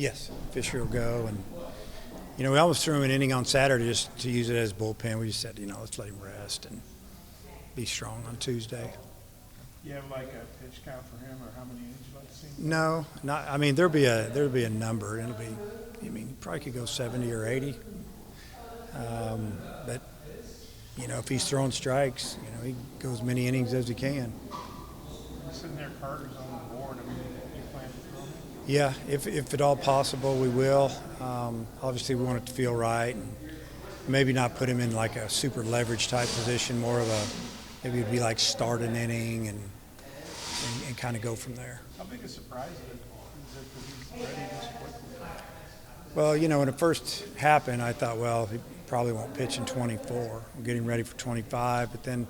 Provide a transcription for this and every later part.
Yes, Fisher will go, and we almost threw him an inning on Saturday just to use it as bullpen. We just said, let's let him rest and be strong on Tuesday. You have like a pitch count for him, or how many innings you'd like to see? No, not. I mean, there'll be a number. It'll be. He probably could go 70 or 80. But if he's throwing strikes, he goes as many innings as he can. You're sitting there, Carter's on the board. I mean, you plan to throw him? Yeah, if at all possible, we will. Obviously, we want it to feel right, and maybe not put him in like a super leverage type position. More of maybe it'd be like start an inning and kind of go from there. How big a surprise is it that he's ready this quickly? Well, when it first happened, I thought, well, he probably won't pitch in 24. We're getting ready for 25, but then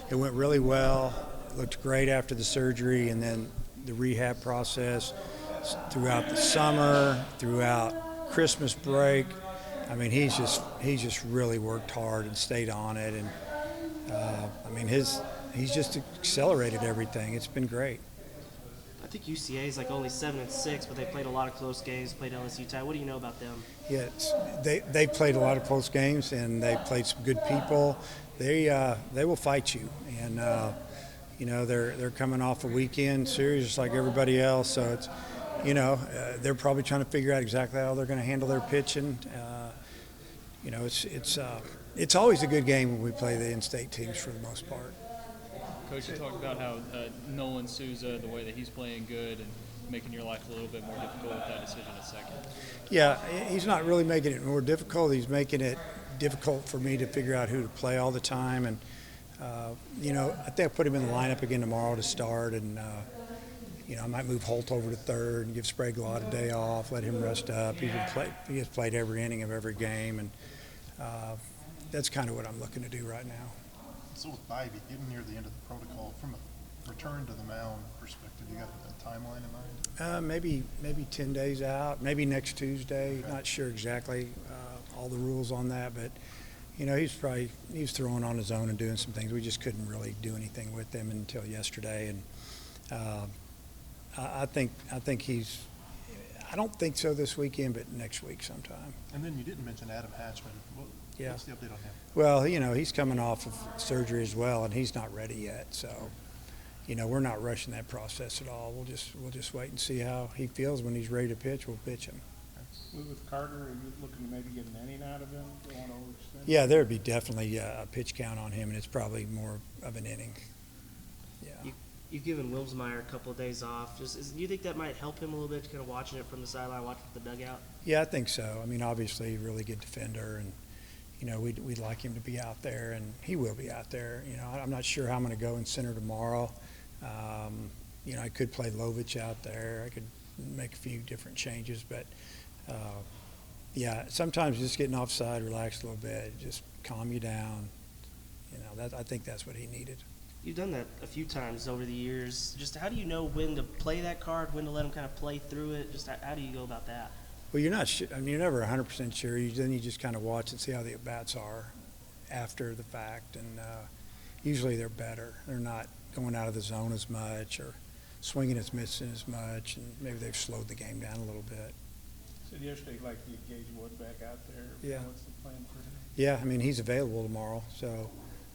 it went really well. It looked great after the surgery, and then the rehab process throughout the summer, throughout Christmas break. I mean, he's just really worked hard and stayed on it, and he's just accelerated everything. It's been great. I think UCA is like only 7-6, but they played a lot of close games. Played LSU tie. What do you know about them? Yeah, they played a lot of close games, and they played some good people. They will fight you, and they're coming off a weekend series just like everybody else. So it's they're probably trying to figure out exactly how they're going to handle their pitching. It's always a good game when we play the in-state teams for the most part. Coach, you talked about how Nolan Souza, the way that he's playing good and making your life a little bit more difficult with that decision at second. Yeah, he's not really making it more difficult. He's making it difficult for me to figure out who to play all the time. And, I think I'll put him in the lineup again tomorrow to start. And, I might move Holt over to third and give Sprague-Lott a day off, let him rest up. He has played every inning of every game. And that's kind of what I'm looking to do right now. So with Bybee getting near the end of the protocol, from a return to the mound perspective, you got a timeline in mind? Maybe 10 days out, maybe next Tuesday. Okay. Not sure exactly all the rules on that, but he's throwing on his own and doing some things. We just couldn't really do anything with him until yesterday, and I think he's. I don't think so this weekend, but next week sometime. And then you didn't mention Adam Hatchman. What's the update on him? Well, he's coming off of surgery as well, and he's not ready yet. So, we're not rushing that process at all. We'll just wait and see how he feels when he's ready to pitch. We'll pitch him. With Carter, are you looking to maybe get an inning out of him? Don't want to overextend? Yeah, there'd be definitely a pitch count on him, and it's probably more of an inning. Yeah. You've given Wilmsmeyer a couple of days off. Do you think that might help him a little bit, kind of watching it from the sideline, watching the dugout? Yeah, I think so. I mean, obviously, really good defender, and we'd like him to be out there, and he will be out there. I'm not sure how I'm going to go in center tomorrow. I could play Lovich out there. I could make a few different changes, but sometimes just getting offside, relax a little bit, just calm you down. I think that's what he needed. You've done that a few times over the years. Just how do you know when to play that card, when to let him kind of play through it? Just how do you go about that? Well, you're not sure. I mean, you're never 100% sure. Then you just kind of watch and see how the at-bats are after the fact, and usually they're better. They're not going out of the zone as much or swinging as missing as much, and maybe they've slowed the game down a little bit. So yesterday, like you Gage Wood back out there. Yeah. What's the plan for him? Yeah, I mean, he's available tomorrow, so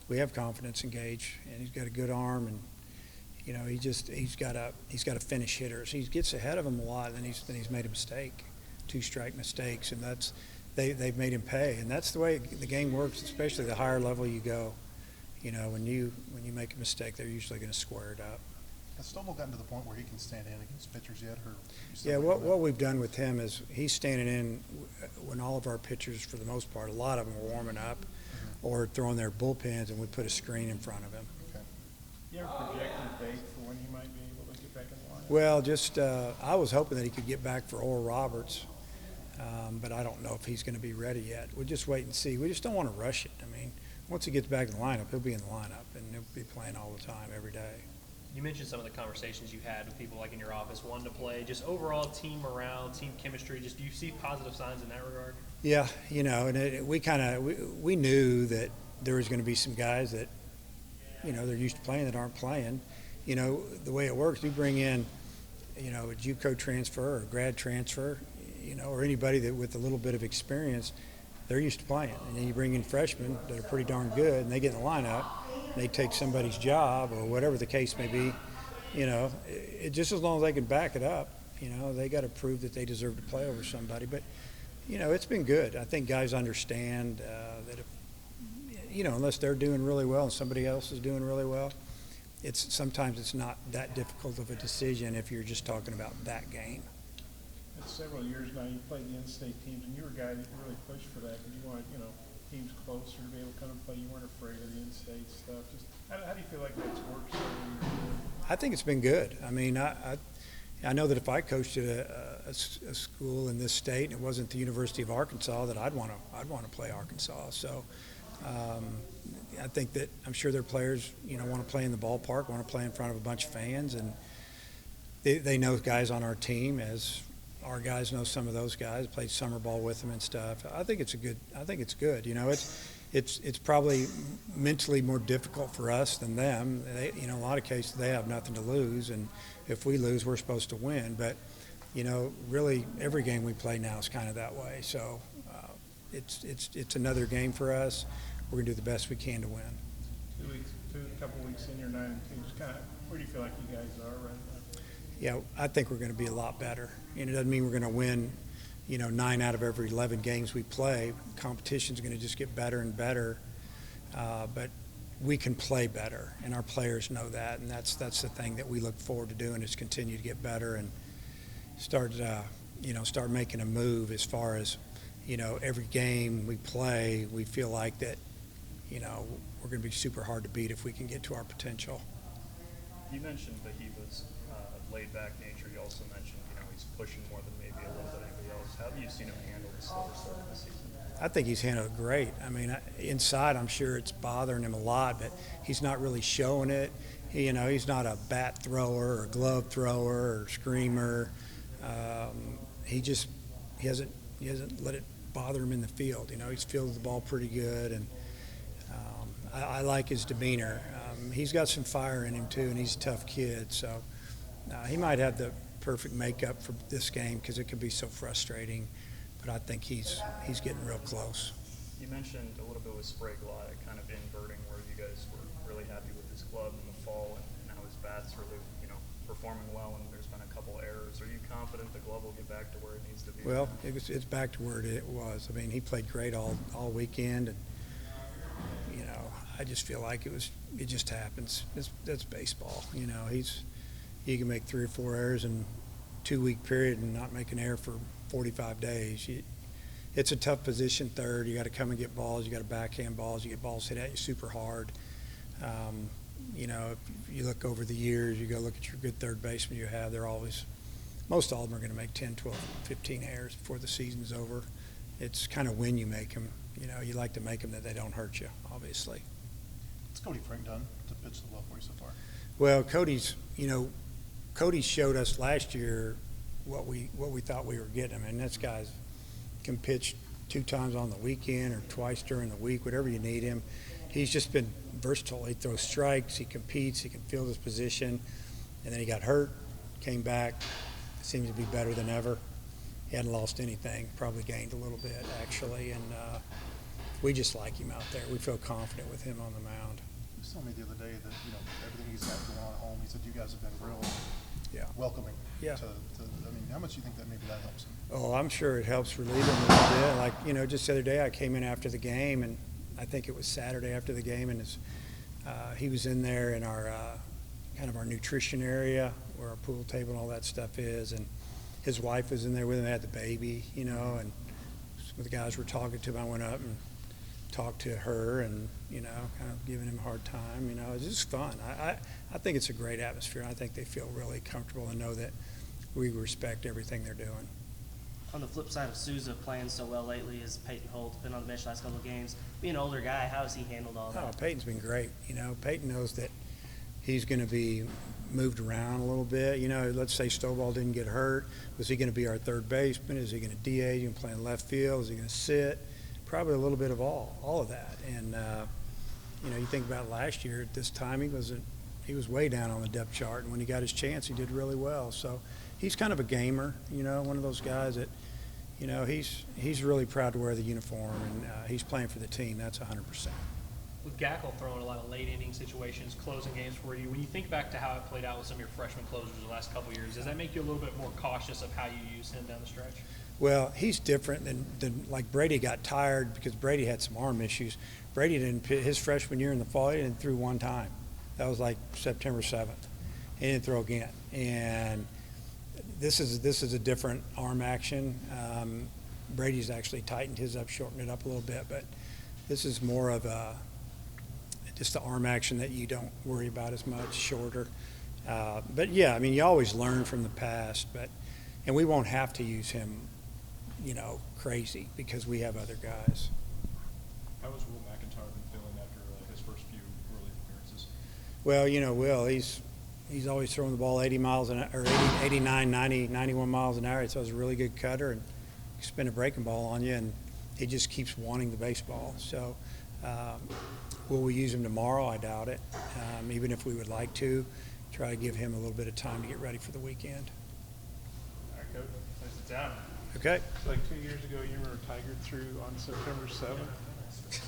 we have confidence in Gage, and he's got a good arm, and he's got to finish hitters. He gets ahead of them a lot, and then he's made a mistake. 2 strike mistakes, and they've made him pay, and that's the way the game works, especially the higher level you go. When you make a mistake, they're usually going to square it up. Has Stovall gotten to the point where he can stand in against pitchers yet? Yeah, what we've done with him is he's standing in when all of our pitchers, for the most part, a lot of them are warming up or throwing their bullpens, and we put a screen in front of him. Okay. You ever projected date for when he might be able to get back in the lineup? Well, I was hoping that he could get back for Oral Roberts. But I don't know if he's going to be ready yet. We'll just wait and see. We just don't want to rush it. I mean, once he gets back in the lineup, he'll be in the lineup, and he'll be playing all the time, every day. You mentioned some of the conversations you had with people like in your office, wanting to play, just overall team morale, team chemistry. Just do you see positive signs in that regard? Yeah, and we knew that there was going to be some guys that, they're used to playing that aren't playing. The way it works, you bring in, a JUCO transfer or grad transfer. or anybody that with a little bit of experience, they're used to playing. And then you bring in freshmen that are pretty darn good, and they get in the lineup, and they take somebody's job or whatever the case may be. Just as long as they can back it up, they got to prove that they deserve to play over somebody. But, it's been good. I think guys understand that if, unless they're doing really well and somebody else is doing really well, sometimes it's not that difficult of a decision if you're just talking about that game. It's several years now, you played the in-state teams, and you were a guy that really pushed for that, because you wanted, teams closer to be able to come and play. You weren't afraid of the in-state stuff. Just how do you feel like that's worked? I think it's been good. I mean, I know that if I coached at a school in this state and it wasn't the University of Arkansas, that I'd want to play Arkansas. So I think that I'm sure their players, want to play in the ballpark, want to play in front of a bunch of fans, and they know guys on our team as our guys know some of those guys, played summer ball with them and stuff. I think it's good. It's probably mentally more difficult for us than them. A lot of cases they have nothing to lose, and if we lose, we're supposed to win. But really every game we play now is kind of that way. So it's another game for us. We're gonna do the best we can to win. A couple weeks in, you're 9-2. Just kind of, where do you feel like you guys are right now? Yeah, I think we're going to be a lot better. And it doesn't mean we're going to win, 9 out of every 11 games we play. Competition's going to just get better and better. But we can play better, and our players know that. And that's the thing that we look forward to doing, is continue to get better and start making a move as far as, every game we play, we feel like that, we're going to be super hard to beat if we can get to our potential. You mentioned that he was laid back nature. You also mentioned, he's pushing more than maybe a little bit anybody else. How have you seen him handle the slower start of the season? I think he's handled it great. I mean, inside I'm sure it's bothering him a lot, but he's not really showing it. He's not a bat thrower or glove thrower or screamer. He hasn't let it bother him in the field. He's fielded the ball pretty good, and I like his demeanor. He's got some fire in him too, and he's a tough kid. So he might have the perfect makeup for this game, because it can be so frustrating. But I think he's getting real close. You mentioned a little bit with Sprague kind of inverting, where you guys were really happy with his glove in the fall, and now his bat's really performing well, and there's been a couple errors. Are you confident the glove will get back to where it needs to be? Well, it's back to where it was. I mean, he played great all weekend, and I just feel like it just happens. That's baseball. You can make 3 or 4 errors in a 2-week period and not make an error for 45 days. It's a tough position, third. You got to come and get balls. You got to backhand balls. You get balls hit at you super hard. If you look over the years, you go look at your good third baseman you have, most all of them are going to make 10, 12, 15 errors before the season's over. It's kind of when you make them. You like to make them that they don't hurt you, obviously. What's Cody Frank done to pitch the ball for you so far? Well, Cody showed us last year what we thought we were getting. I mean, this guy can pitch 2 times on the weekend or twice during the week, whatever you need him. He's just been versatile. He throws strikes, he competes, he can field his position. And then he got hurt, came back, seems to be better than ever. He hadn't lost anything, probably gained a little bit, actually. And we just like him out there. We feel confident with him on the mound. You told me the other day that, everything he's got going on at home, he said you guys have been real welcoming. Yeah. How much do you think that maybe that helps him? Oh, I'm sure it helps relieve him a little bit. Like, just the other day I came in after the game, and I think it was Saturday after the game, and he was in there in our kind of our nutrition area where our pool table and all that stuff is, and his wife was in there with him. They had the baby, and some of the guys were talking to him. I went up and talked to her, and kind of giving him a hard time. It was just fun. I think it's a great atmosphere. I think they feel really comfortable and know that we respect everything they're doing. On the flip side of Souza playing so well lately, as Peyton Holt's been on the bench the last couple of games, being an older guy, how has he handled all that? Oh, Peyton's been great. Peyton knows that he's going to be moved around a little bit. Let's say Stovall didn't get hurt. Was he going to be our third baseman? Is he going to DH? Is he going to play in left field? Is he going to sit? Probably a little bit of all of that. And, you think about last year at this time, he was way down on the depth chart. And when he got his chance, he did really well. So he's kind of a gamer, one of those guys that, you know, he's really proud to wear the uniform, and he's playing for the team. That's 100%. With Gackle throwing a lot of late inning situations, closing games for you, when you think back to how it played out with some of your freshman closers the last couple of years, does that make you a little bit more cautious of how you use him down the stretch? Well, he's different than like Brady got tired because Brady had some arm issues. Brady didn't his freshman year in the fall. He didn't throw one time. That was like September 7th. He didn't throw again. And this is a different arm action. Brady's actually tightened his up, shortened it up a little bit, but this is more of just the arm action that you don't worry about as much, shorter. But yeah, I mean, you always learn from the past, and we won't have to use him, you know, crazy because we have other guys. How was Will McIntyre been feeling after his first few early appearances? Well, you know, Will, he's always throwing the ball 80 miles an hour, or 89, 90, 91 miles an hour. So he's a really good cutter and he spin a breaking ball on you, and he just keeps wanting the baseball. So will we use him tomorrow? I doubt it. Even if we would like to, try to give him a little bit of time to get ready for the weekend. All right, Coach, nice to down. Okay. Like 2 years ago, you were tigered through on September 7th.